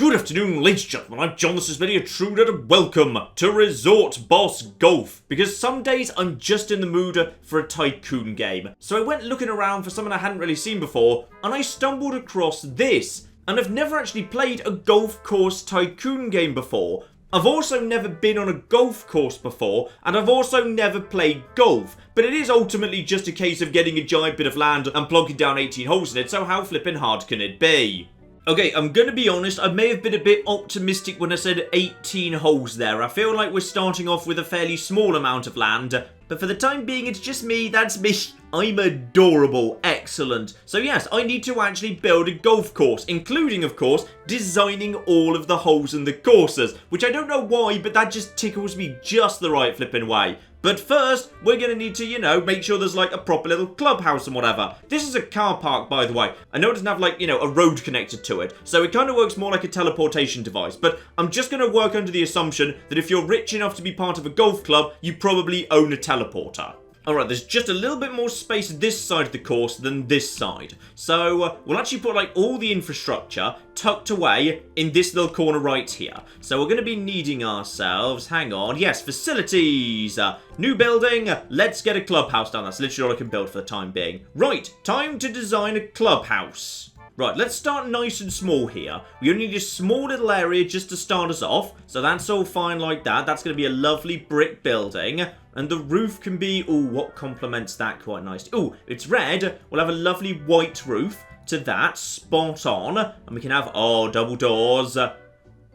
Good afternoon, ladies and gentlemen, I'm John, this is Video Truder, and welcome to Resort Boss Golf. Because some days I'm just in the mood for a tycoon game. So I went looking around for something I hadn't really seen before, and I stumbled across this. And I've never actually played a golf course tycoon game before. I've also never been on a golf course before, and I've also never played golf. But it is ultimately just a case of getting a giant bit of land and plonking down 18 holes in it, so how flippin' hard can it be? Okay, I'm gonna be honest, I may have been a bit optimistic when I said 18 holes there. I feel like we're starting off with a fairly small amount of land, but for the time being, it's just me, that's me. I'm adorable, excellent. So yes, I need to actually build a golf course, including, of course, designing all of the holes and the courses, which I don't know why, but that just tickles me just the right flipping way. But first, we're going to need to, make sure there's like a proper little clubhouse and whatever. This is a car park, by the way. I know it doesn't have like, a road connected to it. So it kind of works more like a teleportation device. But I'm just going to work under the assumption that if you're rich enough to be part of a golf club, you probably own a teleporter. Alright, there's just a little bit more space this side of the course than this side. So, we'll actually put, like, all the infrastructure tucked away in this little corner right here. So, we're going to be needing ourselves, hang on, yes, facilities, new building, let's get a clubhouse done. That's literally all I can build for the time being. Right, time to design a clubhouse. Right, let's start nice and small here. We only need a small little area just to start us off. So that's all fine like that. That's going to be a lovely brick building. And the roof can be... Ooh, what complements that quite nicely? Ooh, it's red. We'll have a lovely white roof to that. Spot on. And we can have... Oh, double doors.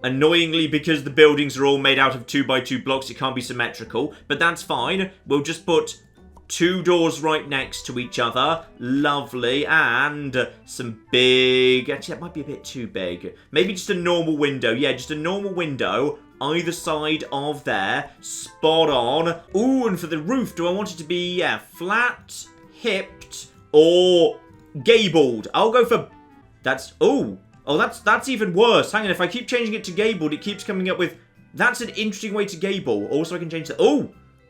Annoyingly, because the buildings are all made out of 2x2 blocks, it can't be symmetrical. But that's fine. We'll just put... 2 doors right next to each other. Lovely. And some big... Actually, that might be a bit too big. Maybe just a normal window. Yeah, just a normal window either side of there. Spot on. Ooh, and for the roof, do I want it to be, flat, hipped, or gabled? I'll go for... That's... Oh, that's even worse. Hang on, if I keep changing it to gabled, it keeps coming up with... That's an interesting way to gable. Also, I can change the...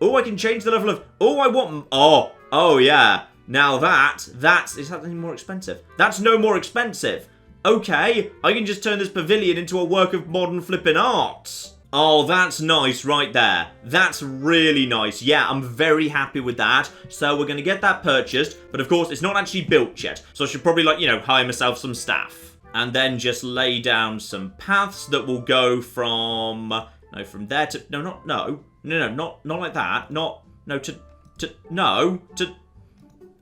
Oh, I can change the level of... Oh, I want... Oh, yeah. Now that's... Is that any more expensive? That's no more expensive. Okay, I can just turn this pavilion into a work of modern flipping art. Oh, that's nice right there. That's really nice. Yeah, I'm very happy with that. So we're going to get that purchased. But of course, it's not actually built yet. So I should probably, hire myself some staff. And then just lay down some paths that will go from... No, from there to... No, not like that.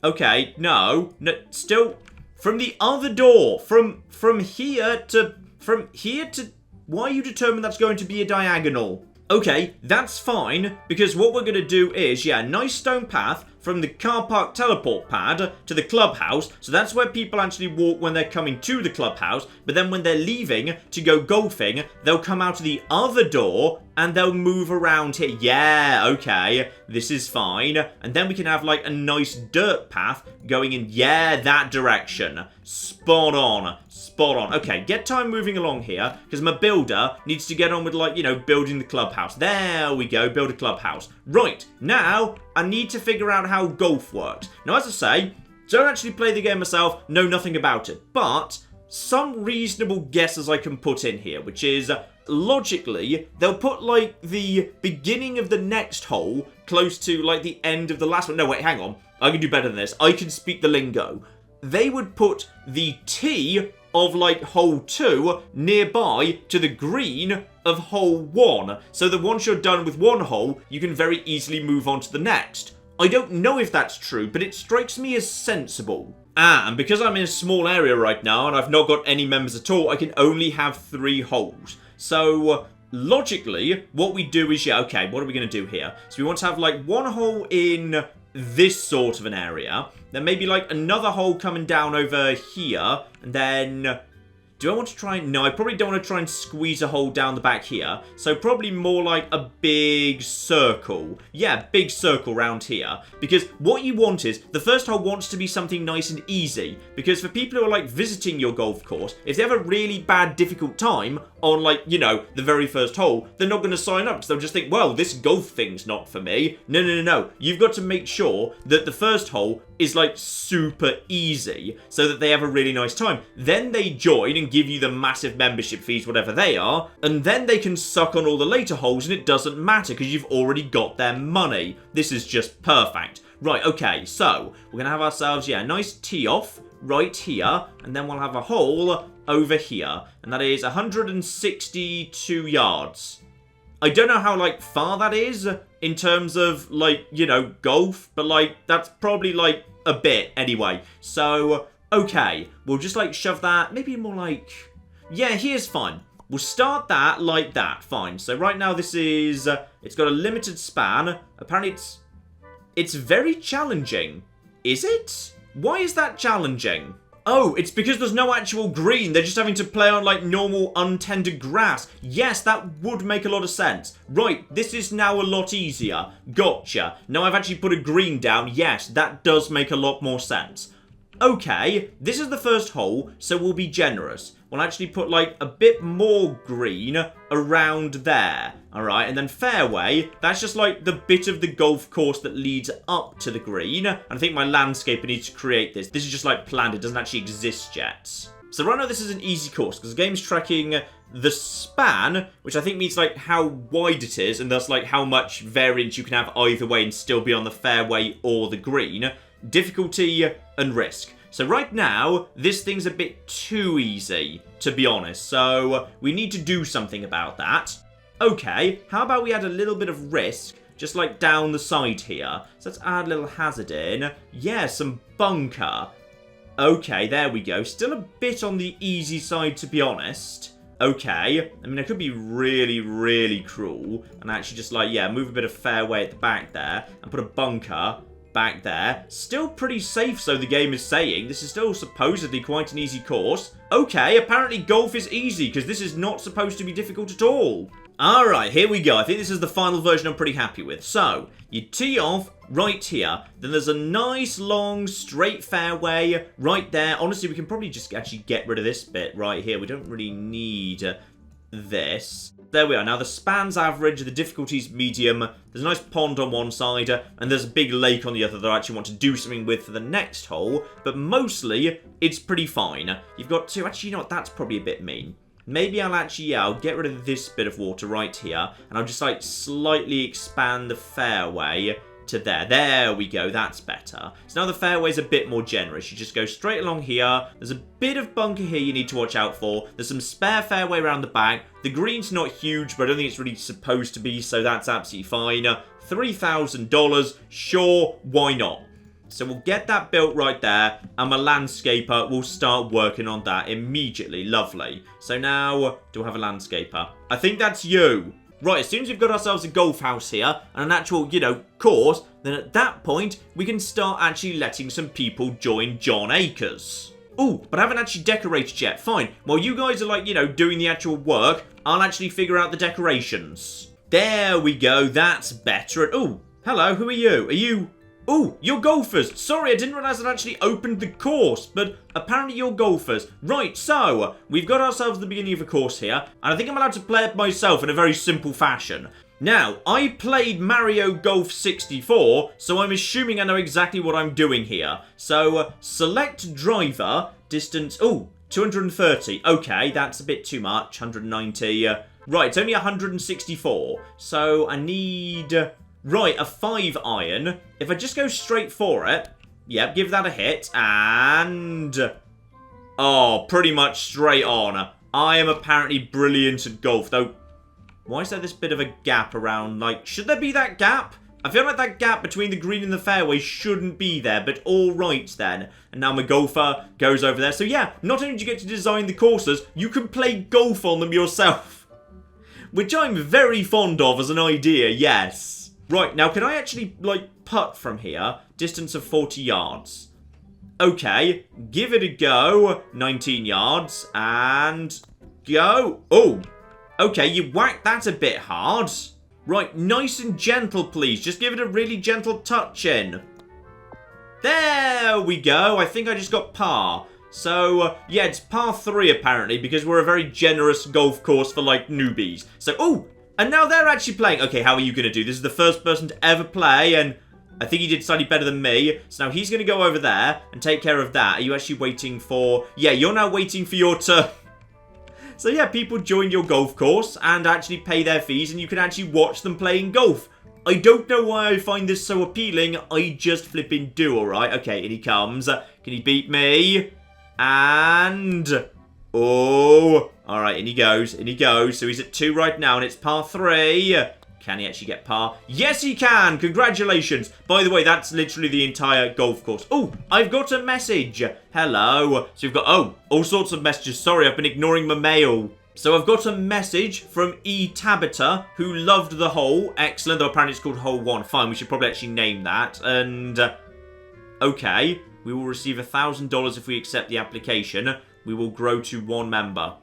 Okay, no, still, from the other door, from here to, why are you determined that's going to be a diagonal? Okay, that's fine, because what we're going to do is, nice stone path from the car park teleport pad to the clubhouse. So that's where people actually walk when they're coming to the clubhouse. But then when they're leaving to go golfing, they'll come out of the other door and they'll move around here. Yeah, okay, this is fine. And then we can have like a nice dirt path going in, that direction. Spot on. Spot on. Okay, get time moving along here, because my builder needs to get on with, building the clubhouse. There we go, build a clubhouse. Right, now I need to figure out how golf works. Now, as I say, don't actually play the game myself, know nothing about it, but some reasonable guesses I can put in here, which is, logically, they'll put, the beginning of the next hole close to, the end of the last one. No, wait, hang on. I can do better than this. I can speak the lingo. They would put the tee of, hole 2 nearby to the green of hole 1. So that once you're done with one hole, you can very easily move on to the next. I don't know if that's true, but it strikes me as sensible. And because I'm in a small area right now and I've not got any members at all, I can only have 3 holes. So, logically, what we do is, okay, what are we going to do here? So we want to have, one hole in this sort of an area. Then maybe, another hole coming down over here. And then... Do I want to try and... No, I probably don't want to try and squeeze a hole down the back here. So probably more like a big circle. Yeah, big circle round here. Because what you want is... The first hole wants to be something nice and easy. Because for people who are, visiting your golf course, if they have a really bad, difficult time on, the very first hole, they're not going to sign up. Because they'll just think, well, this golf thing's not for me. No. You've got to make sure that the first hole is, super easy. So that they have a really nice time. Then they join and and give you the massive membership fees, whatever they are, and then they can suck on all the later holes and it doesn't matter because you've already got their money. This is just perfect. Right, okay, so we're going to have ourselves, yeah, a nice tee off right here, and then we'll have a hole over here, and that is 162 yards. I don't know how, like, far that is in terms of, like, you know, golf, but, like, that's probably, like, a bit anyway. So, okay, we'll just, like, shove that, maybe more like, yeah, here's fine. We'll start that like that, fine. So right now this is, it's got a limited span. Apparently it's very challenging. Is it? Why is that challenging? Oh, it's because there's no actual green. They're just having to play on, like, normal untended grass. Yes, that would make a lot of sense. Right, this is now a lot easier. Gotcha. Now I've actually put a green down. Yes, that does make a lot more sense. Okay, this is the first hole, so we'll be generous. We'll actually put, like, a bit more green around there. Alright, and then fairway, that's just, like, the bit of the golf course that leads up to the green. And I think my landscaper needs to create this. This is just, like, planned. It doesn't actually exist yet. So right now this is an easy course, because the game's tracking the span, which I think means, like, how wide it is, and thus, like, how much variance you can have either way and still be on the fairway or the green. Difficulty and risk. So right now, this thing's a bit too easy, to be honest. So we need to do something about that. Okay, how about we add a little bit of risk, just like down the side here. So let's add a little hazard in. Yeah, some bunker. Okay, there we go. Still a bit on the easy side, to be honest. Okay, I mean, I could be really, really cruel and actually just, like, yeah, move a bit of fairway at the back there and put a bunker back there. Still pretty safe, so the game is saying. This is still supposedly quite an easy course. Okay, apparently golf is easy, because this is not supposed to be difficult at all. Alright, here we go. I think this is the final version I'm pretty happy with. So, you tee off right here. Then there's a nice, long, straight fairway right there. Honestly, we can probably just actually get rid of this bit right here. We don't really need this. There we are. Now, the span's average, the difficulty's medium. There's a nice pond on one side, and there's a big lake on the other that I actually want to do something with for the next hole. But mostly, it's pretty fine. You've got to... Actually, you know what? That's probably a bit mean. Maybe I'll actually... Yeah, I'll get rid of this bit of water right here, and I'll just, like, slightly expand the fairway to there. There we go. That's better. So now the fairway's a bit more generous. You just go straight along here. There's a bit of bunker here you need to watch out for. There's some spare fairway around the back. The green's not huge, but I don't think it's really supposed to be, so that's absolutely fine. $3,000. Sure, why not? So we'll get that built right there, and my landscaper will start working on that immediately. Lovely. So now, do I have a landscaper? I think that's you. Right, as soon as we've got ourselves a golf house here, and an actual, you know, course, then at that point, we can start actually letting some people join John Acres. Ooh, but I haven't actually decorated yet. Fine. While you guys are, like, you know, doing the actual work, I'll actually figure out the decorations. There we go. That's better. Ooh, hello. Who are you? Are you... Ooh, you're golfers. Sorry, I didn't realize I'd actually opened the course, but apparently you're golfers. Right, so, we've got ourselves the beginning of a course here, and I think I'm allowed to play it myself in a very simple fashion. Now, I played Mario Golf 64, so I'm assuming I know exactly what I'm doing here. So, select driver, distance, ooh, 230. Okay, that's a bit too much, 190. Right, it's only 164, so I need... Right, a 5 iron. If I just go straight for it, yep, give that a hit, and... Oh, pretty much straight on. I am apparently brilliant at golf, though. Why is there this bit of a gap around, like, should there be that gap? I feel like that gap between the green and the fairway shouldn't be there, but all right then. And now my golfer goes over there. So yeah, not only do you get to design the courses, you can play golf on them yourself. Which I'm very fond of as an idea, yes. Right, now can I actually, like, putt from here? Distance of 40 yards. Okay, give it a go. 19 yards, and go. Oh, okay, you whacked that a bit hard. Right, nice and gentle, please. Just give it a really gentle touch in. There we go. I think I just got par. So, yeah, it's par 3 apparently, because we're a very generous golf course for, like, newbies. So, oh! And now they're actually playing. Okay, how are you going to do? This is the first person to ever play, and I think he did slightly better than me. So now he's going to go over there and take care of that. Are you actually waiting for... Yeah, you're now waiting for your turn. So yeah, people join your golf course and actually pay their fees, and you can actually watch them playing golf. I don't know why I find this so appealing. I just flipping do, alright? Okay, in he comes. Can he beat me? And... oh, alright, in he goes, in he goes. So he's at 2 right now, and it's par 3. Can he actually get par? Yes, he can! Congratulations! By the way, that's literally the entire golf course. Oh, I've got a message. Hello. So we've got, oh, all sorts of messages. Sorry, I've been ignoring my mail. So I've got a message from E. Tabitha, who loved the hole. Excellent, though apparently it's called hole 1. Fine, we should probably actually name that. And, okay, we will receive $1,000 if we accept the application. We will grow to 1 member.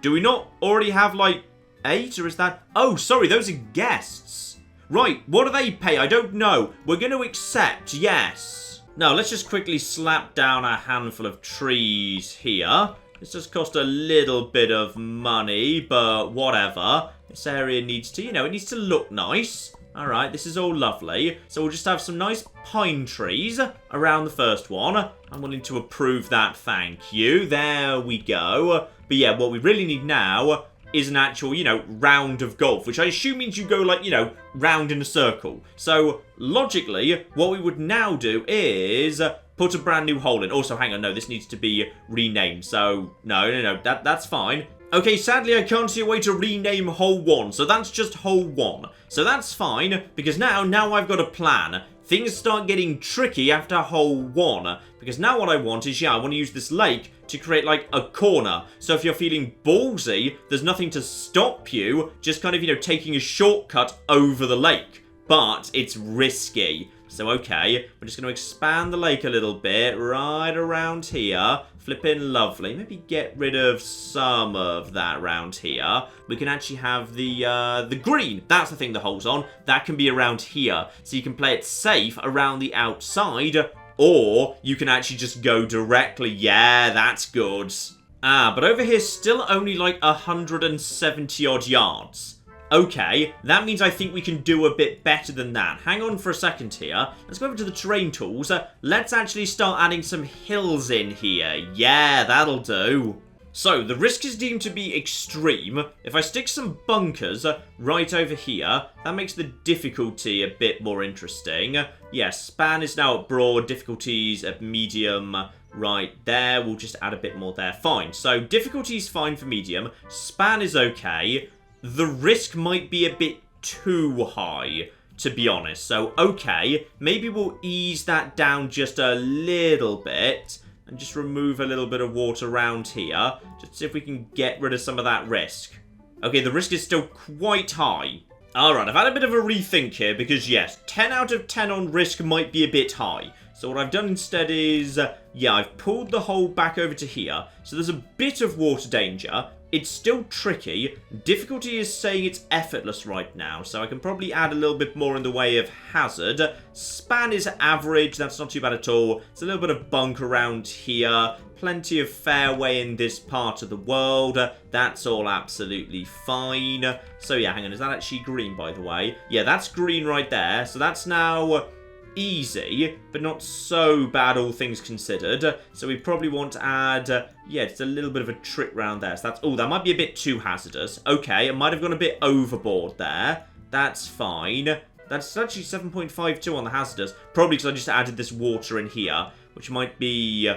Do we not already have, like, 8, or is that... oh, sorry, those are guests. Right, what do they pay? I don't know. We're going to accept, yes. Now, let's just quickly slap down a handful of trees here. This does cost a little bit of money, but whatever. This area needs to, you know, it needs to look nice. Alright, this is all lovely. So we'll just have some nice pine trees around the first one. I'm willing to approve that, thank you. There we go. But yeah, what we really need now is an actual, you know, round of golf, which I assume means you go, like, you know, round in a circle. So, logically, what we would now do is put a brand new hole in. Also, hang on, no, this needs to be renamed. So, no, that's fine. Okay, sadly, I can't see a way to rename hole 1, so that's just hole 1. So that's fine, because now I've got a plan. Things start getting tricky after hole 1, because now what I want is, yeah, I want to use this lake to create, like, a corner. So if you're feeling ballsy, there's nothing to stop you just kind of, you know, taking a shortcut over the lake. But it's risky. So, okay, we're just going to expand the lake a little bit right around here. Flipping lovely. Maybe get rid of some of that around here. We can actually have the green. That's the thing the hole's on. That can be around here. So you can play it safe around the outside, or you can actually just go directly. Yeah, that's good. Ah, but over here, still only like 170 odd yards. Okay, that means I think we can do a bit better than that. Hang on for a second here. Let's go over to the terrain tools. Let's actually start adding some hills in here. Yeah, that'll do. So, the risk is deemed to be extreme. If I stick some bunkers right over here, that makes the difficulty a bit more interesting. Yeah, span is now at broad, difficulties at medium. Right there, we'll just add a bit more there. Fine, so difficulty is fine for medium. Span is okay. The risk might be a bit too high, to be honest. So, okay, maybe we'll ease that down just a little bit and just remove a little bit of water around here. Just see if we can get rid of some of that risk. Okay, the risk is still quite high. Alright, I've had a bit of a rethink here because, yes, 10 out of 10 on risk might be a bit high. So what I've done instead is, yeah, I've pulled the hole back over to here. So there's a bit of water danger. It's still tricky. Difficulty is saying it's effortless right now, so I can probably add a little bit more in the way of hazard. Span is average, that's not too bad at all. It's a little bit of bunk around here. Plenty of fairway in this part of the world. That's all absolutely fine. So yeah, hang on, is that actually green, by the way? Yeah, that's green right there. So that's now easy, but not so bad, all things considered. So we probably want to add, yeah, just a little bit of a trick round there. So that's, oh, that might be a bit too hazardous. Okay, it might have gone a bit overboard there. That's fine. That's actually 7.52 on the hazardous. Probably because I just added this water in here, which might be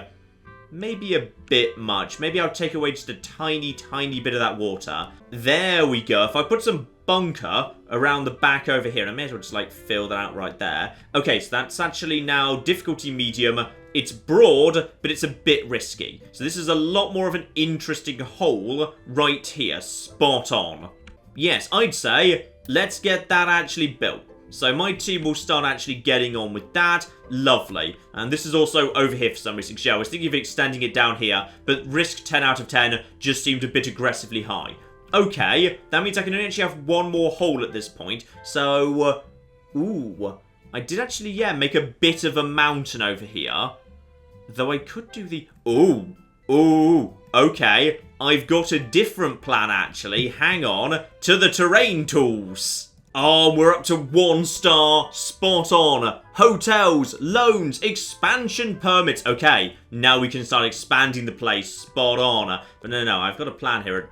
maybe a bit much. Maybe I'll take away just a tiny, tiny bit of that water. There we go. If I put some bunker around the back over here, and I may as well just like fill that out right there. Okay, so that's actually now difficulty medium. It's broad, but it's a bit risky. So this is a lot more of an interesting hole right here. Spot on. Yes, I'd say let's get that actually built. So my team will start actually getting on with that. Lovely. And this is also over here for some reason. Yeah, I was thinking of extending it down here, but risk 10 out of 10 just seemed a bit aggressively high. Okay, that means I can only actually have one more hole at this point. So, ooh, I did actually, yeah, make a bit of a mountain over here. Though I could do the, ooh, okay. I've got a different plan, actually. Hang on, to the terrain tools. Oh, we're up to 1 star. Spot on. Hotels, loans, expansion permits. Okay, now we can start expanding the place. Spot on. But no, I've got a plan here.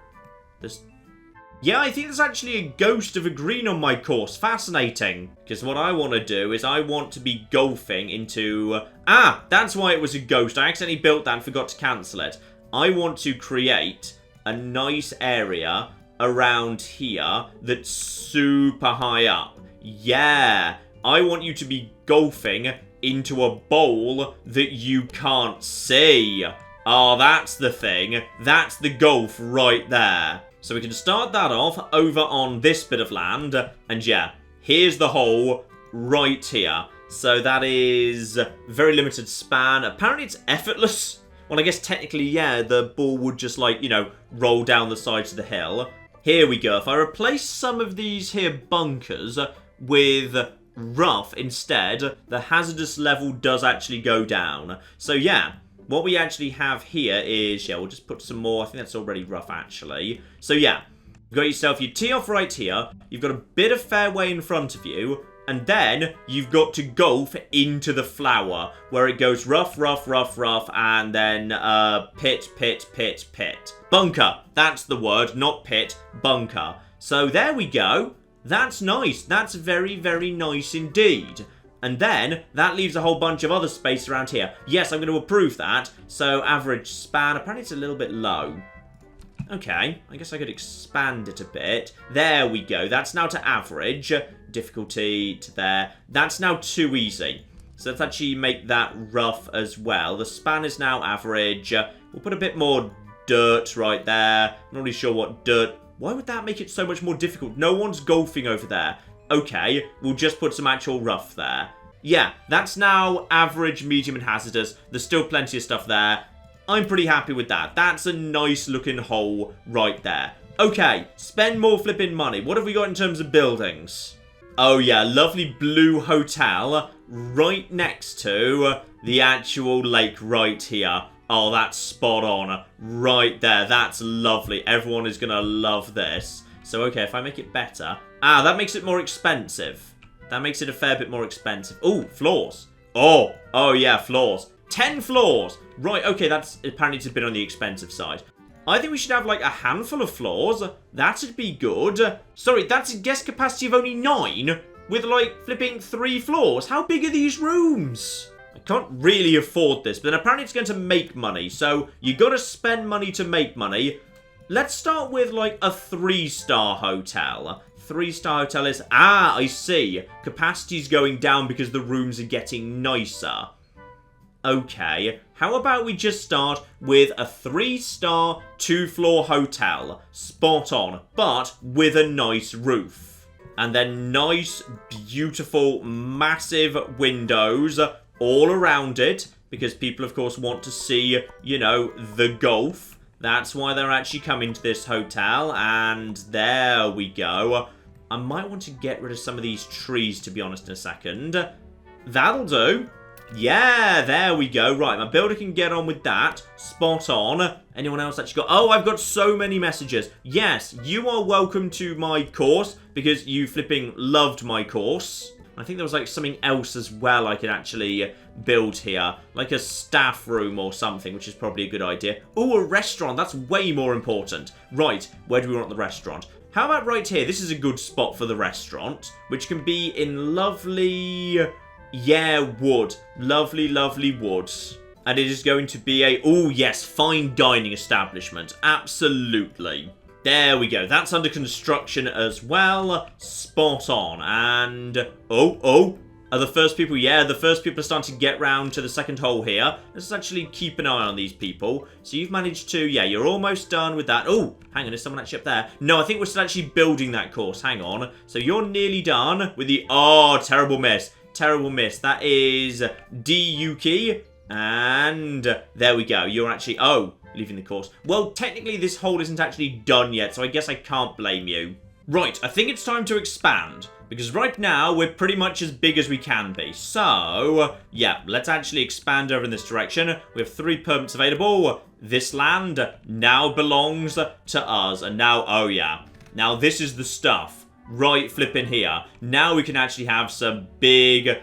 Yeah, I think there's actually a ghost of a green on my course. Fascinating. Because what I want to do is I want to be golfing into... that's why it was a ghost. I accidentally built that and forgot to cancel it. I want to create a nice area around here that's super high up. Yeah, I want you to be golfing into a bowl that you can't see. Oh, that's the thing. That's the golf right there. So we can start that off over on this bit of land. And yeah, here's the hole right here. So that is very limited span. Apparently it's effortless. Well, I guess technically, yeah, the ball would just like, roll down the sides of the hill. Here we go. If I replace some of these here bunkers with rough instead, the hazardous level does actually go down. So yeah, what we actually have here is, we'll just put some more. I think that's already rough actually. So yeah, you've got yourself your tee off right here. You've got a bit of fairway in front of you. And then you've got to golf into the flower where it goes rough, rough, rough, rough, and then pit, pit, pit, pit. Bunker. That's the word, not pit. Bunker. So there we go. That's nice. That's very, very nice indeed. And then that leaves a whole bunch of other space around here. Yes, I'm going to approve that. So average span. Apparently it's a little bit low. Okay, I guess I could expand it a bit. There we go. That's now to average. Difficulty to there. That's now too easy. So let's actually make that rough as well. The span is now average. We'll put a bit more dirt right there. I'm not really sure what dirt... Why would that make it so much more difficult? No one's golfing over there. Okay, we'll just put some actual rough there. Yeah, that's now average, medium, and hazardous. There's still plenty of stuff there. I'm pretty happy with that. That's a nice looking hole right there. Okay, spend more flipping money. What have we got in terms of buildings? Oh yeah, lovely blue hotel right next to the actual lake right here. Oh, that's spot on right there. That's lovely. Everyone is going to love this. So, okay, if I make it better. That makes it more expensive. That makes it a fair bit more expensive. Oh, floors. Oh, yeah, floors. 10 floors. Right, okay, that's apparently a bit on the expensive side. I think we should have, like, a handful of floors. That would be good. Sorry, that's a guest capacity of only 9 with, like, flipping 3 floors. How big are these rooms? I can't really afford this, but then apparently it's going to make money. So you got to spend money to make money. Let's start with, like, a 3-star hotel. 3-star hotel is... I see. Capacity's going down because the rooms are getting nicer. Okay, how about we just start with a 3-star, 2-floor hotel. Spot on, but with a nice roof. And then nice, beautiful, massive windows all around it. Because people, of course, want to see, the golf. That's why they're actually coming to this hotel. And there we go. I might want to get rid of some of these trees, to be honest, in a second. That'll do. Yeah, there we go. Right, my builder can get on with that. Spot on. Anyone else actually got... Oh, I've got so many messages. Yes, you are welcome to my course because you flipping loved my course. I think there was like something else as well I could actually build here. Like a staff room or something, which is probably a good idea. Oh, a restaurant. That's way more important. Right, where do we want the restaurant? How about right here? This is a good spot for the restaurant, which can be in lovely... Yeah, wood. Lovely, lovely wood. And it is going to be a... Oh, yes, fine dining establishment. Absolutely. There we go. That's under construction as well. Spot on. And... Oh. Are the first people... Yeah, the first people are starting to get round to the second hole here. Let's actually keep an eye on these people. So you've managed to... Yeah, you're almost done with that. Oh, hang on. Is someone actually up there? No, I think we're still actually building that course. Hang on. So you're nearly done with the... Oh, terrible miss. Terrible miss. That is D-Yuki. And there we go. You're actually... Oh, leaving the course. Well, technically this hole isn't actually done yet, so I guess I can't blame you. Right, I think it's time to expand. Because right now, we're pretty much as big as we can be. So, yeah, let's actually expand over in this direction. We have 3 permits available. This land now belongs to us. And now, oh yeah. Now this is the stuff. right flipping here. Now we can actually have some big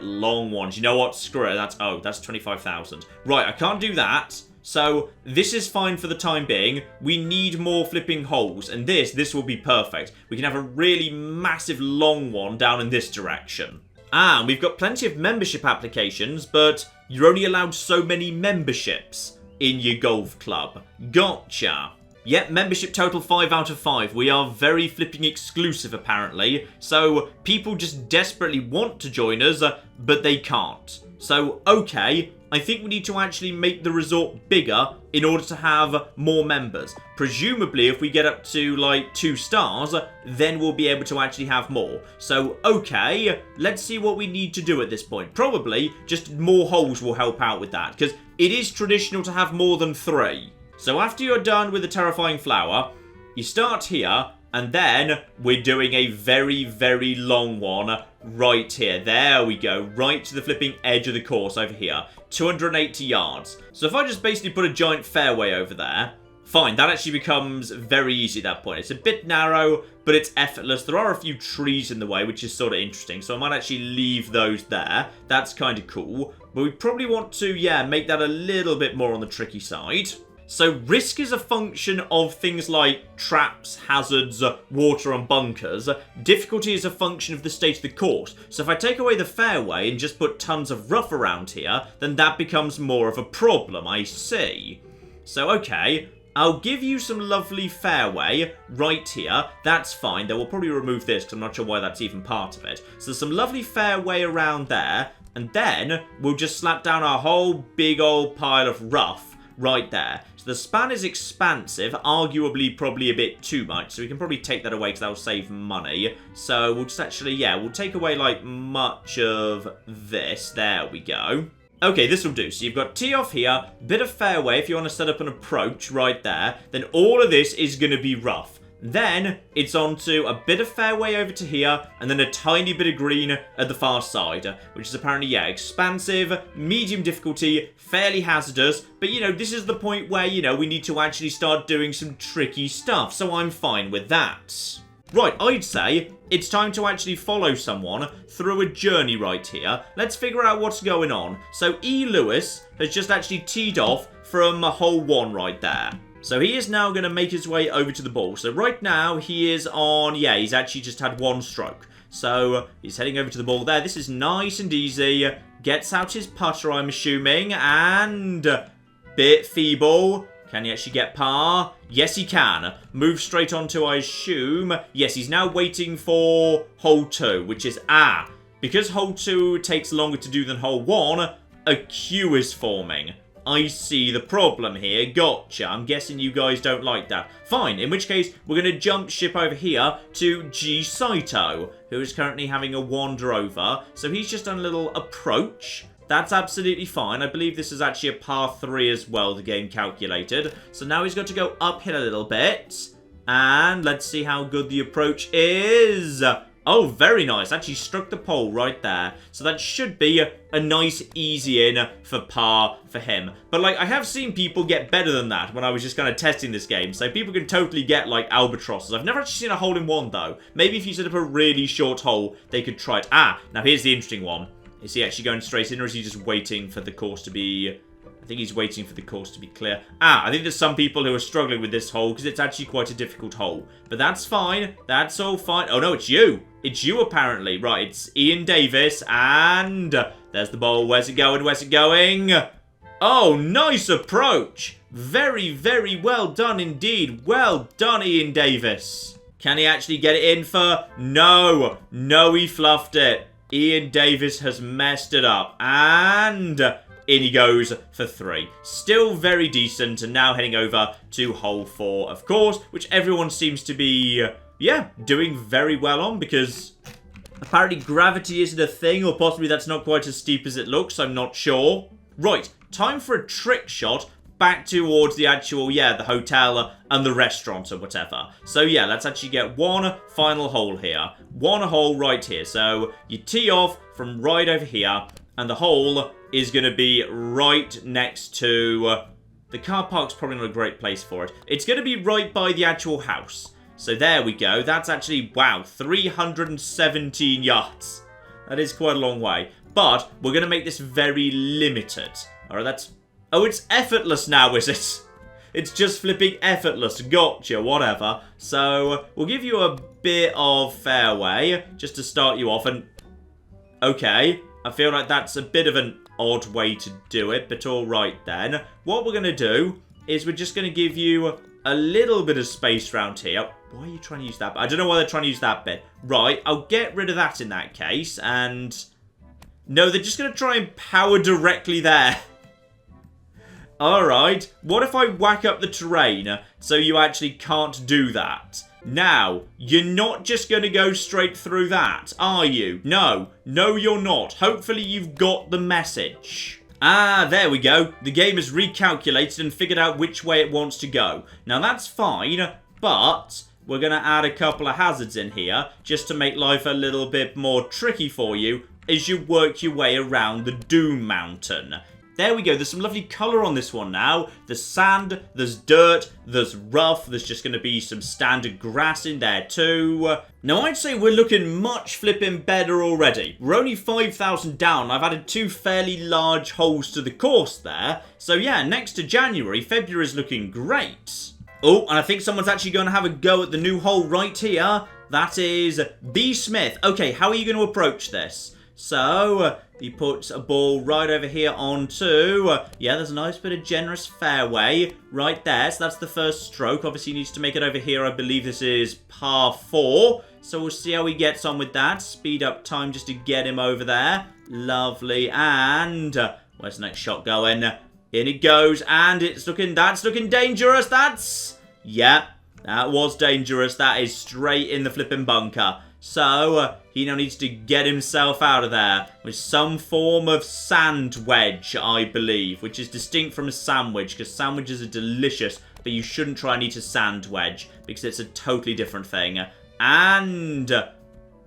long ones. You know what? Screw it. That's 25,000. Right, I can't do that. So this is fine for the time being. We need more flipping holes, and this will be perfect. We can have a really massive long one down in this direction. And we've got plenty of membership applications, but you're only allowed so many memberships in your golf club. Gotcha. Yep, membership total 5 out of 5. We are very flipping exclusive, apparently. So people just desperately want to join us, but they can't. So, okay, I think we need to actually make the resort bigger in order to have more members. Presumably, if we get up to, like, 2 stars, then we'll be able to actually have more. So, okay, let's see what we need to do at this point. Probably just more holes will help out with that, because it is traditional to have more than 3. So after you're done with the terrifying flower, you start here, and then we're doing a very long one right here. There we go, right to the flipping edge of the course over here. 280 yards. So if I just basically put a giant fairway over there, fine, that actually becomes very easy at that point. It's a bit narrow, but it's effortless. There are a few trees in the way, which is sort of interesting, so I might actually leave those there. That's kind of cool. But we probably want to, yeah, make that a little bit more on the tricky side. So risk is a function of things like traps, hazards, water and bunkers. Difficulty is a function of the state of the course. So if I take away the fairway and just put tons of rough around here, then that becomes more of a problem, I see. So okay, I'll give you some lovely fairway right here. That's fine, though we'll probably remove this because I'm not sure why that's even part of it. So some lovely fairway around there, and then we'll just slap down our whole big old pile of rough right there. So the span is expansive, arguably probably a bit too much, so we can probably take that away because that'll save money. So we'll just actually, yeah, we'll take away like much of this. There we go. Okay, this will do. So you've got tee off here, bit of fairway if you want to set up an approach right there. Then all of this is going to be rough. Then it's on to a bit of fairway over to here, and then a tiny bit of green at the far side, which is apparently, yeah, expansive, medium difficulty, fairly hazardous, but, you know, this is the point where, you know, we need to actually start doing some tricky stuff, so I'm fine with that. Right, I'd say it's time to actually follow someone through a journey right here. Let's figure out what's going on. So E. Lewis has just actually teed off from hole 1 right there. So he is now going to make his way over to the ball. So right now he is on, yeah, he's actually just had 1 stroke. So he's heading over to the ball there. This is nice and easy. Gets out his putter, I'm assuming. And bit feeble. Can he actually get par? Yes, he can. Move straight on to, I assume. Yes, he's now waiting for hole 2, which is, because hole 2 takes longer to do than hole 1, a queue is forming. I see the problem here. Gotcha. I'm guessing you guys don't like that. Fine. In which case, we're going to jump ship over here to G. Saito, who is currently having a wander over. So he's just done a little approach. That's absolutely fine. I believe this is actually a par 3 as well, the game calculated. So now he's got to go uphill a little bit. And let's see how good the approach is. Oh, very nice. Actually struck the pole right there. So that should be a nice easy in for par for him. But, like, I have seen people get better than that when I was just kind of testing this game. So people can totally get, like, albatrosses. I've never actually seen a hole-in-one, though. Maybe if you set up a really short hole, they could try it. Now here's the interesting one. Is he actually going straight in, or is he just waiting for the course to be... I think he's waiting for the course to be clear. I think there's some people who are struggling with this hole because it's actually quite a difficult hole. But that's fine. That's all fine. Oh, no, it's you. It's you, apparently. Right, it's Ian Davis, and there's the ball. Where's it going? Where's it going? Oh, nice approach. Very well done indeed. Well done, Ian Davis. Can he actually get it in for... No, he fluffed it. Ian Davis has messed it up, and... in he goes for 3. Still very decent, and now heading over to hole 4, of course, which everyone seems to be, yeah, doing very well on, because apparently gravity isn't a thing, or possibly that's not quite as steep as it looks, I'm not sure. Right, time for a trick shot back towards the actual, yeah, the hotel and the restaurant or whatever. So, yeah, let's actually get one final hole here. One hole right here. So, you tee off from right over here, and the hole is going to be right next to... the car park's probably not a great place for it. It's going to be right by the actual house. So there we go. That's actually, wow, 317 yards. That is quite a long way. But we're going to make this very limited. Alright, that's... Oh, it's effortless now, is it? It's just flipping effortless. Gotcha, whatever. So, we'll give you a bit of fairway, just to start you off. And, okay, I feel like that's a bit of an odd way to do it, but alright then. What we're going to do is we're just going to give you a little bit of space around here. Why are you trying to use that bit? I don't know why they're trying to use that bit. Right, I'll get rid of that in that case, and... No, they're just going to try and power directly there. Alright, what if I whack up the terrain so you actually can't do that? Now, you're not just going to go straight through that, are you? No, no you're not. Hopefully you've got the message. Ah, there we go. The game has recalculated and figured out which way it wants to go. Now that's fine, but we're going to add a couple of hazards in here just to make life a little bit more tricky for you as you work your way around the Doom Mountain. There we go, there's some lovely colour on this one now. There's sand, there's dirt, there's rough, there's just going to be some standard grass in there too. Now I'd say we're looking much flipping better already. We're only 5,000 down, I've added 2 fairly large holes to the course there. So yeah, next to January, February is looking great. Oh, and I think someone's actually going to have a go at the new hole right here. That is B. Smith. Okay, how are you going to approach this? So, he puts a ball right over here onto, yeah, there's a nice bit of generous fairway right there. So that's the first stroke. Obviously, he needs to make it over here. I believe this is par 4. So we'll see how he gets on with that. Speed up time just to get him over there. Lovely. And, where's the next shot going? In it goes. And that's looking dangerous. Yeah, that was dangerous. That is straight in the flipping bunker. So, he now needs to get himself out of there with some form of sand wedge, I believe, which is distinct from a sandwich, because sandwiches are delicious, but you shouldn't try and eat a sand wedge, because it's a totally different thing. And...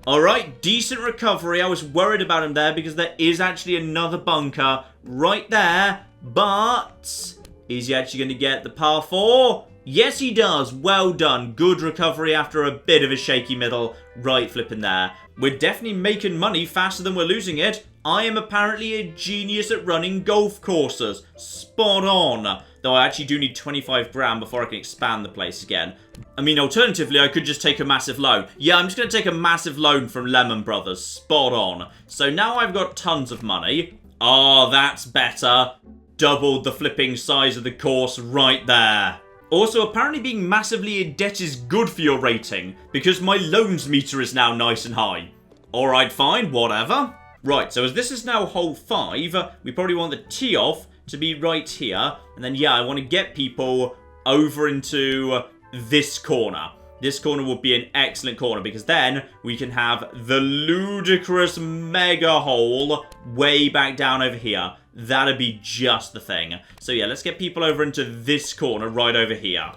Alright, decent recovery. I was worried about him there, because there is actually another bunker right there, but... Is he actually going to get the par 4? Yes, he does. Well done. Good recovery after a bit of a shaky middle. Right flipping there. We're definitely making money faster than we're losing it. I am apparently a genius at running golf courses. Spot on. Though I actually do need 25 grand before I can expand the place again. I mean, alternatively, I could just take a massive loan. Yeah, I'm just going to take a massive loan from Lemon Brothers. Spot on. So now I've got tons of money. Oh, that's better. Doubled the flipping size of the course right there. Also, apparently being massively in debt is good for your rating, because my loans meter is now nice and high. Alright, fine, whatever. Right, so as this is now hole 5, we probably want the tee off to be right here. And then, yeah, I want to get people over into this corner. This corner would be an excellent corner, because then we can have the ludicrous mega hole way back down over here. That'd be just the thing. So yeah, let's get people over into this corner right over here.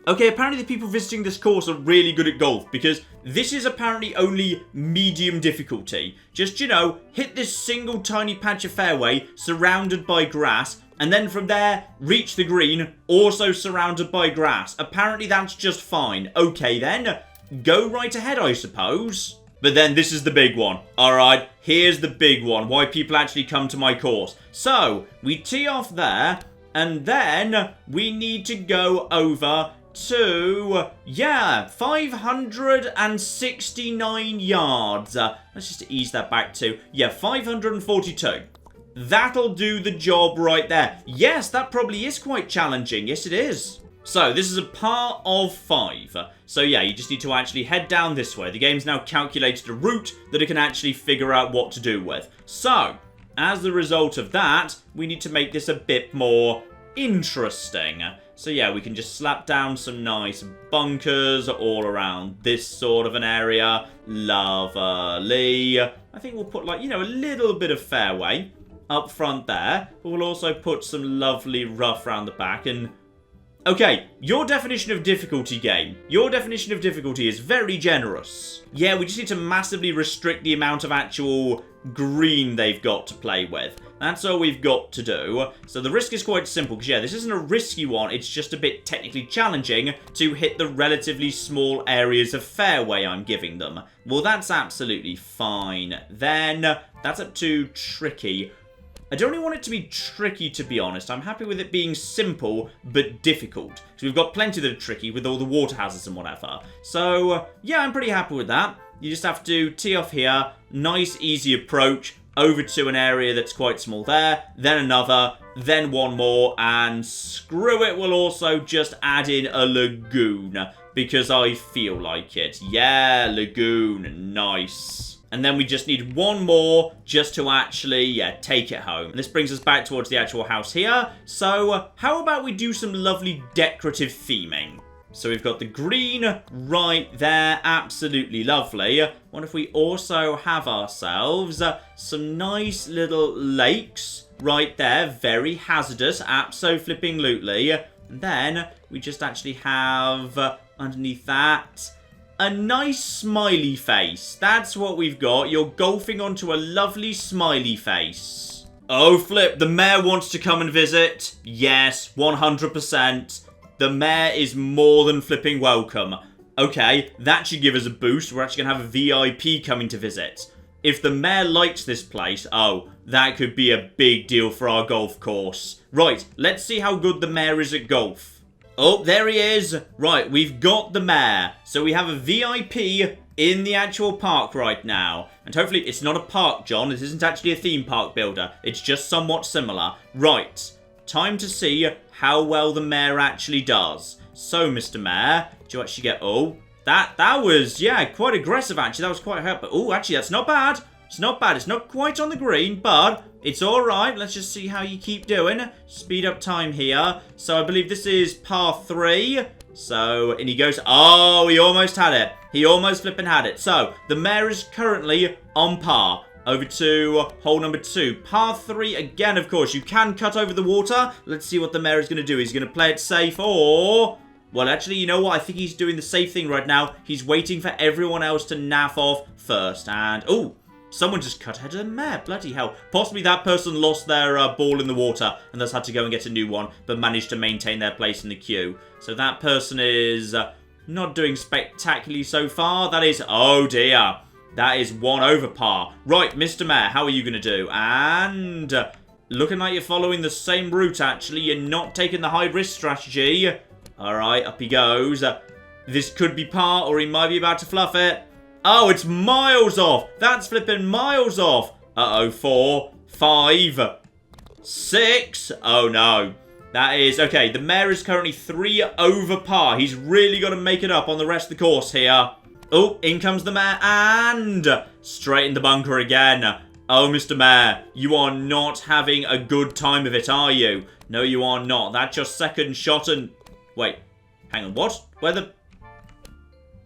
Okay, apparently the people visiting this course are really good at golf, because this is apparently only medium difficulty. Just, you know, hit this single tiny patch of fairway surrounded by grass, and then from there, reach the green, also surrounded by grass. Apparently that's just fine. Okay then, go right ahead I suppose. But then this is the big one. Alright, here's the big one. Why people actually come to my course. So, we tee off there. And then we need to go over to, yeah, 569 yards. Let's just ease that back to, yeah, 542. That'll do the job right there. Yes, that probably is quite challenging. Yes, it is. So, this is a par of 5. So, yeah, you just need to actually head down this way. The game's now calculated a route that it can actually figure out what to do with. So, as a result of that, we need to make this a bit more interesting. So, yeah, we can just slap down some nice bunkers all around this sort of an area. Lovely. I think we'll put, like, you know, a little bit of fairway up front there. But we'll also put some lovely rough around the back and... Okay, your definition of difficulty, game. Your definition of difficulty is very generous. Yeah, we just need to massively restrict the amount of actual green they've got to play with. That's all we've got to do. So the risk is quite simple, because, yeah, this isn't a risky one. It's just a bit technically challenging to hit the relatively small areas of fairway I'm giving them. Well, that's absolutely fine. Then, that's up to tricky. I don't really want it to be tricky, to be honest. I'm happy with it being simple, but difficult. So we've got plenty that are tricky with all the water hazards and whatever. So, yeah, I'm pretty happy with that. You just have to tee off here. Nice, easy approach. Over to an area that's quite small there. Then another. Then one more. And screw it, we'll also just add in a lagoon. Because I feel like it. Yeah, lagoon. Nice. And then we just need one more just to actually, yeah, take it home. And this brings us back towards the actual house here. So, how about we do some lovely decorative theming? So we've got the green right there. Absolutely lovely. What if we also have ourselves some nice little lakes right there? Very hazardous. Abso-flipping-lutely. And then we just actually have underneath that a nice smiley face. That's what we've got. You're golfing onto a lovely smiley face. Oh, flip. The mayor wants to come and visit. Yes, 100%. The mayor is more than flipping welcome. Okay, that should give us a boost. We're actually going to have a VIP coming to visit. If the mayor likes this place, oh, that could be a big deal for our golf course. Right, let's see how good the mayor is at golf. Oh, there he is. Right, we've got the mayor. So we have a VIP in the actual park right now. And hopefully it's not a park, John. This isn't actually a theme park builder. It's just somewhat similar. Right, time to see how well the mayor actually does. So, Mr. Mayor, do you actually get... Oh, that was, yeah, quite aggressive, actually. That was quite hurt. But, oh, actually, that's not bad. It's not bad. It's not quite on the green, but it's all right. Let's just see how you keep doing. Speed up time here. So, I believe this is par 3. So, and he goes... Oh, he almost had it. He almost flipping had it. So, the mayor is currently on par. Over to hole number 2. Par 3 again, of course. You can cut over the water. Let's see what the mayor is going to do. He's going to play it safe or... Well, actually, you know what? I think he's doing the safe thing right now. He's waiting for everyone else to naff off first. And, oh, someone just cut ahead of the mayor. Bloody hell. Possibly that person lost their ball in the water and thus had to go and get a new one, but managed to maintain their place in the queue. So that person is not doing spectacularly so far. That is... Oh, dear. That is 1 over par. Right, Mr. Mayor, how are you going to do? And looking like you're following the same route, actually. You're not taking the high-risk strategy. All right, up he goes. This could be par, or he might be about to fluff it. Oh, it's miles off. That's flipping miles off. Uh-oh, 4, 5, 6. Oh, no. That is... Okay, the mayor is currently 3 over par. He's really got to make it up on the rest of the course here. Oh, in comes the mayor, and straight in the bunker again. Oh, Mr. Mayor, you are not having a good time of it, are you? No, you are not. That's your second shot and... Wait, hang on, what? Where the...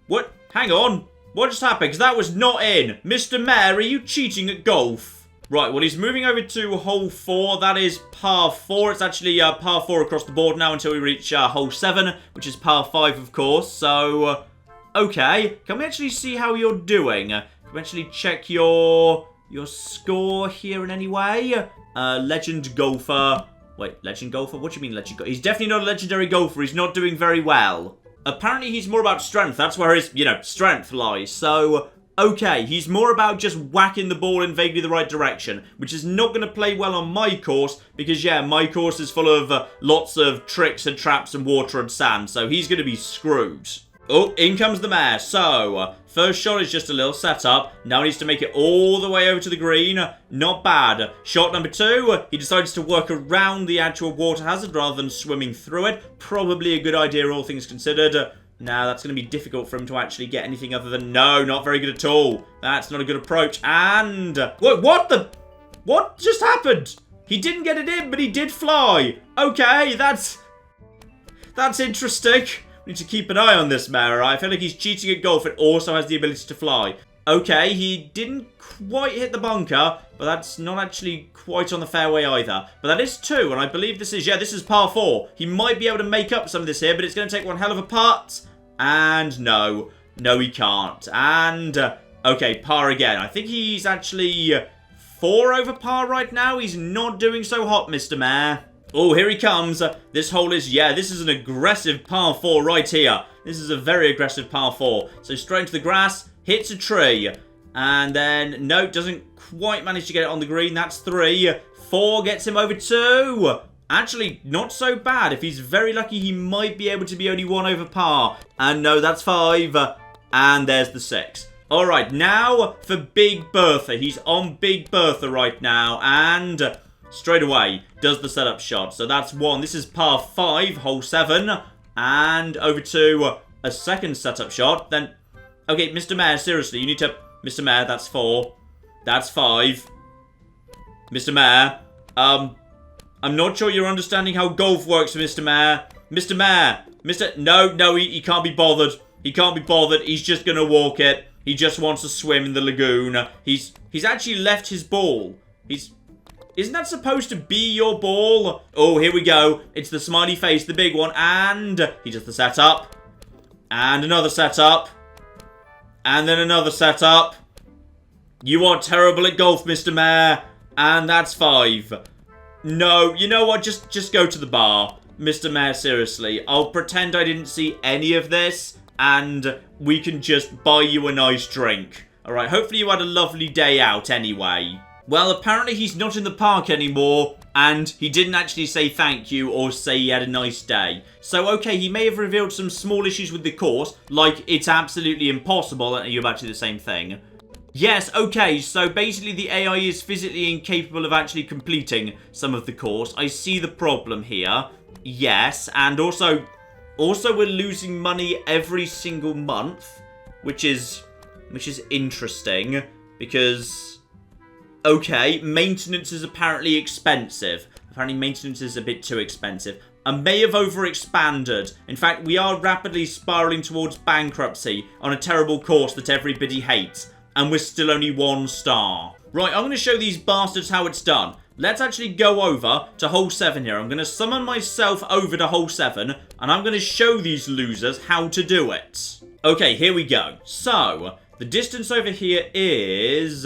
What? Hang on. What just happened? Because that was not in. Mr. Mayor, are you cheating at golf? Right, well, he's moving over to hole 4. That is par 4. It's actually par 4 across the board now until we reach hole 7, which is par 5, of course. So... Okay, can we actually see how you're doing? Can we actually check your score here in any way? Legend golfer. Wait, legend golfer? What do you mean legend golfer? He's definitely not a legendary golfer. He's not doing very well. Apparently he's more about strength. That's where his, strength lies. So, okay, he's more about just whacking the ball in vaguely the right direction, which is not going to play well on my course because, yeah, my course is full of lots of tricks and traps and water and sand, so he's going to be screwed. Oh, in comes the mayor. So, first shot is just a little setup. Now he needs to make it all the way over to the green. Not bad. Shot number 2. He decides to work around the actual water hazard rather than swimming through it. Probably a good idea, all things considered. Now, that's going to be difficult for him to actually get anything other than... No, not very good at all. That's not a good approach. And... Wait, what the... What just happened? He didn't get it in, but he did fly. Okay, that's interesting. We need to keep an eye on this mayor. I feel like he's cheating at golf and also has the ability to fly. Okay, he didn't quite hit the bunker, but that's not actually quite on the fairway either. But that is 2, and I believe this is, yeah, this is par 4. He might be able to make up some of this here, but it's going to take one hell of a putt. And no. No, he can't. And, okay, par again. I think he's actually 4 over par right now. He's not doing so hot, Mr. Mayor. Oh, here he comes. This hole is, yeah, this is an aggressive par 4 right here. This is a very aggressive par 4. So straight into the grass, hits a tree. And then, no, doesn't quite manage to get it on the green. That's 3. 4 gets him over 2. Actually, not so bad. If he's very lucky, he might be able to be only 1 over par. And no, that's 5. And there's the 6. All right, now for Big Bertha. He's on Big Bertha right now. And straight away does the setup shot. So that's 1. This is par 5, hole 7. And over to a second setup shot. Then, okay, Mr. Mayor, seriously, you need to... Mr. Mayor, that's 4. That's 5. Mr. Mayor, I'm not sure you're understanding how golf works, Mr. Mayor. Mr. Mayor, No, he can't be bothered. He can't be bothered. He's just going to walk it. He just wants to swim in the lagoon. He's actually left his ball. Isn't that supposed to be your ball? Oh, here we go. It's the smiley face, the big one. And he does the setup. And another setup. And then another setup. You are terrible at golf, Mr. Mayor. And that's 5. No, you know what? Just go to the bar. Mr. Mayor, seriously. I'll pretend I didn't see any of this. And we can just buy you a nice drink. Alright, hopefully you had a lovely day out anyway. Well, apparently he's not in the park anymore. And he didn't actually say thank you or say he had a nice day. So, okay, he may have revealed some small issues with the course. Like, it's absolutely impossible. Are you about to do the same thing? Yes, okay, so basically the AI is physically incapable of actually completing some of the course. I see the problem here. Yes, and also we're losing money every single month, which is interesting because, okay, maintenance is apparently expensive. Apparently maintenance is a bit too expensive. I may have overexpanded. In fact, we are rapidly spiraling towards bankruptcy on a terrible course that everybody hates. And we're still only 1 star. Right, I'm going to show these bastards how it's done. Let's actually go over to hole 7 here. I'm going to summon myself over to hole 7. And I'm going to show these losers how to do it. Okay, here we go. So, the distance over here is...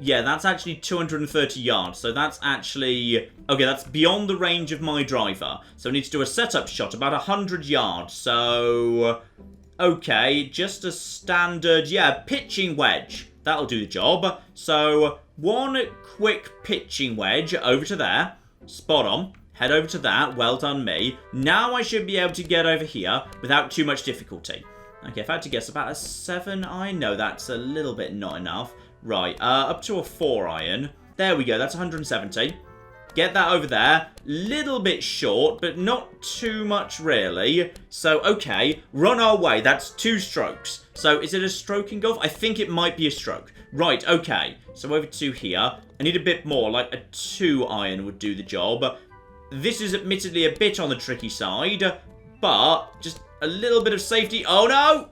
yeah, that's actually 230 yards. So that's actually... okay, that's beyond the range of my driver. So I need to do a setup shot about 100 yards. So... okay, just a standard, yeah, pitching wedge. That'll do the job. So, 1 quick pitching wedge over to there. Spot on. Head over to that. Well done, me. Now I should be able to get over here without too much difficulty. Okay, if I had to guess, about a 7 iron? No, that's a little bit not enough. Right, up to a 4 iron. There we go, that's 170. Get that over there. Little bit short, but not too much really. So, okay, run our way. That's 2 strokes. So, is it a stroke in golf? I think it might be a stroke. Right, okay. So, over to here. I need a bit more, like a 2 iron would do the job. This is admittedly a bit on the tricky side, but just a little bit of safety. Oh, no!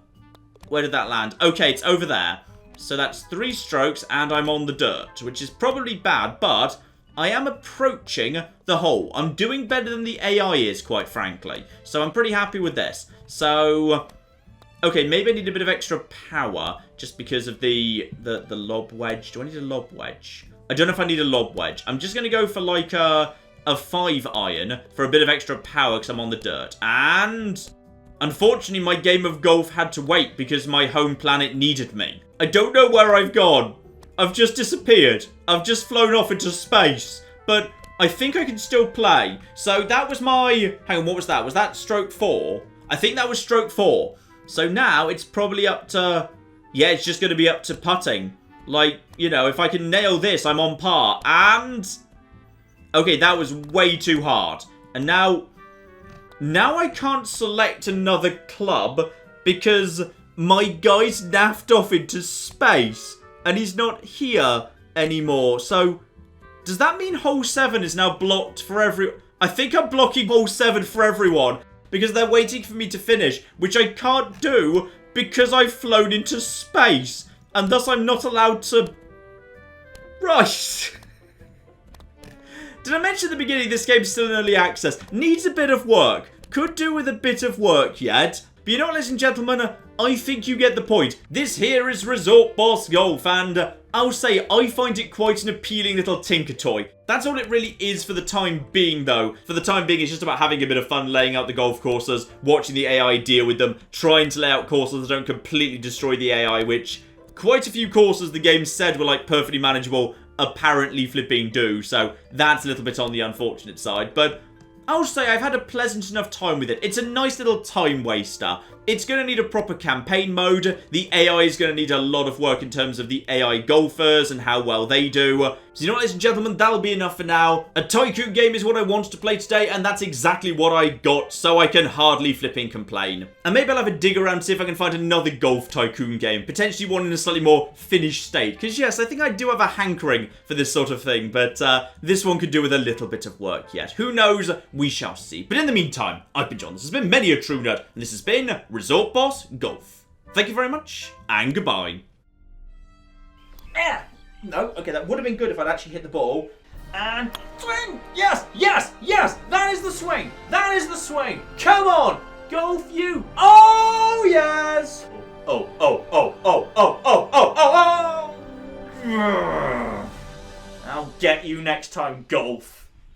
Where did that land? Okay, it's over there. So, that's 3 strokes, and I'm on the dirt, which is probably bad, but... I am approaching the hole. I'm doing better than the AI is, quite frankly. So I'm pretty happy with this. So, okay, maybe I need a bit of extra power just because of the lob wedge. Do I need a lob wedge? I don't know if I need a lob wedge. I'm just going to go for like a 5 iron for a bit of extra power because I'm on the dirt. And unfortunately, my game of golf had to wait because my home planet needed me. I don't know where I've gone. I've just disappeared. I've just flown off into space. But I think I can still play. So that was my... hang on, what was that? Was that stroke 4? I think that was stroke 4. So now it's probably up to... yeah, it's just going to be up to putting. Like, you know, if I can nail this, I'm on par. And... okay, that was way too hard. And now I can't select another club because my guy's naffed off into space. And he's not here anymore. So, does that mean hole 7 is now blocked for every... I think I'm blocking hole 7 for everyone. Because they're waiting for me to finish. Which I can't do because I've flown into space. And thus I'm not allowed to... right. Did I mention at the beginning this game's still in early access? Needs a bit of work. Could do with a bit of work yet. But you know what, ladies and gentlemen? I think you get the point. This here is Resort Boss Golf, and I'll say I find it quite an appealing little tinker toy. That's all it really is for the time being, though. For the time being, it's just about having a bit of fun laying out the golf courses, watching the AI deal with them, trying to lay out courses that don't completely destroy the AI, which quite a few courses the game said were like perfectly manageable, apparently flipping do. So that's a little bit on the unfortunate side, but I'll say I've had a pleasant enough time with it. It's a nice little time waster. It's going to need a proper campaign mode. The AI is going to need a lot of work in terms of the AI golfers and how well they do. So you know what, ladies and gentlemen, that'll be enough for now. A tycoon game is what I wanted to play today, and that's exactly what I got, so I can hardly flipping complain. And maybe I'll have a dig around to see if I can find another golf tycoon game, potentially one in a slightly more finished state. Because yes, I think I do have a hankering for this sort of thing, but this one could do with a little bit of work yet. Who knows? We shall see. But in the meantime, I've been John. This has been Many a True Nerd, and this has been Resort Boss Golf. Thank you very much, and goodbye. No, okay, that would have been good if I'd actually hit the ball. And swing! Yes, yes, yes! That is the swing! That is the swing! Come on! Golf you! Oh, yes! Oh, oh, oh, oh, oh, oh, oh, oh, oh! I'll get you next time, golf.